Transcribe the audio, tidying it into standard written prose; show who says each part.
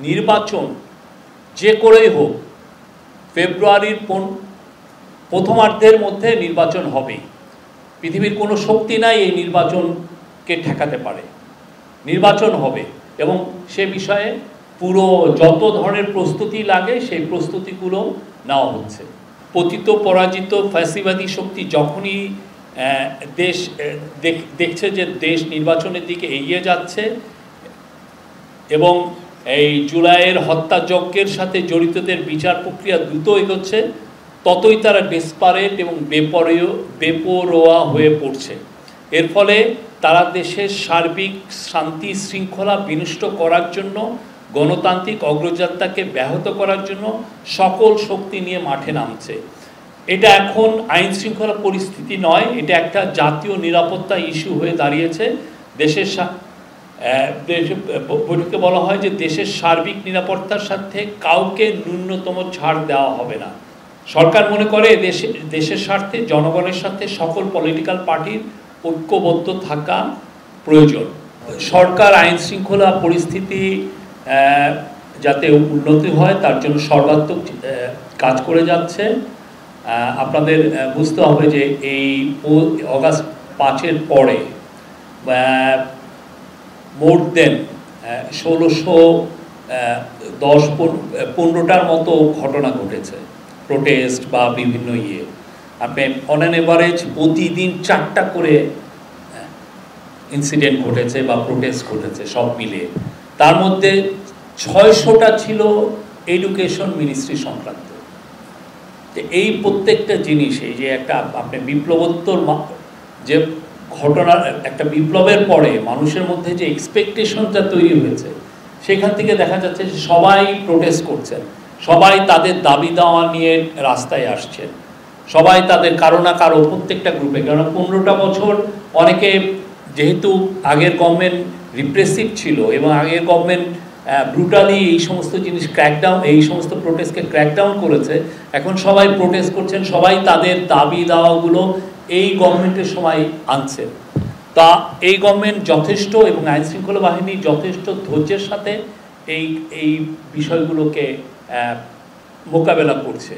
Speaker 1: নির্বাচন যে করেই হোক ফেব্রুয়ারির প্রথমার্ধের মধ্যে নির্বাচন হবে। পৃথিবীর কোনো শক্তি নাই এই নির্বাচনকে ঠেকাতে পারে। নির্বাচন হবে এবং সে বিষয়ে পুরো যত ধরনের প্রস্তুতি লাগে সেই প্রস্তুতিগুলো নেওয়া হচ্ছে। পতিত পরাজিত ফ্যাসিবাদী শক্তি যখনই দেশ দেখছে যে দেশ নির্বাচনের দিকে এগিয়ে যাচ্ছে এবং এই জুলাইয়ের হত্যাযজ্ঞের সাথে জড়িতদের বিচার প্রক্রিয়া দ্রুত এগোচ্ছে, ততই তারা ডেসপারেট এবং বেপরোয়া হয়ে পড়ছে। এর ফলে তারা দেশের সার্বিক শান্তি শৃঙ্খলা বিনষ্ট করার জন্য, গণতান্ত্রিক অগ্রযাত্রাকে ব্যাহত করার জন্য সকল শক্তি নিয়ে মাঠে নামছে। এটা এখন আইন শৃঙ্খলা পরিস্থিতি নয়, এটা একটা জাতীয় নিরাপত্তা ইস্যু হয়ে দাঁড়িয়েছে। বৈঠকে বলা হয় যে দেশের সার্বিক নিরাপত্তার সাথে কাউকে ন্যূনতম ছাড় দেওয়া হবে না। সরকার মনে করে দেশের স্বার্থে জনগণের সাথে সকল পলিটিক্যাল পার্টির ঐক্যবদ্ধ থাকা প্রয়োজন। সরকার আইন শৃঙ্খলা পরিস্থিতি যাতে উন্নতি হয় তার জন্য সর্বাত্মক কাজ করে যাচ্ছে। আপনাদের বুঝতে হবে যে এই অগাস্ট 5-এর পরে মোর দেন 1615টার মতো ঘটনা ঘটেছে, প্রোটেস্ট বা বিভিন্ন আপনি অন অ্যান এভারেজ প্রতিদিন 4টা করে ইনসিডেন্ট ঘটেছে বা প্রোটেস্ট ঘটেছে সব মিলে। তার মধ্যে 600টা ছিল এডুকেশন মিনিস্ট্রি সংক্রান্ত। এই প্রত্যেকটা জিনিস, এই যে একটা আপনি বিপ্লবোত্তর যে ঘটনার একটা বিপ্লবের পরে মানুষের মধ্যে যে এক্সপেকটেশনটা তৈরি হয়েছে, সেখান থেকে দেখা যাচ্ছে যে সবাই প্রোটেস্ট করছেন, সবাই তাদের দাবি দাওয়া নিয়ে রাস্তায় আসছেন, সবাই তাদের কারো না কারো প্রত্যেকটা গ্রুপে। কারণ 15টা বছর অনেকে যেহেতু আগের গভর্নমেন্ট রিপ্রেসিভ ছিল এবং আগের গভর্নমেন্ট ব্রুটালি এই সমস্ত জিনিস ক্র্যাকডাউন, এই সমস্ত প্রোটেস্টকে ক্র্যাকডাউন করেছে, এখন সবাই প্রোটেস্ট করছেন, সবাই তাদের দাবি দাওয়াগুলো এই গভর্নমেন্টের সময় আনছেন। তা এই গভর্নমেন্ট যথেষ্ট এবং আইন শৃঙ্খলা বাহিনী যথেষ্ট ধৈর্যের সাথে এই বিষয়গুলোকে মোকাবেলা করছে।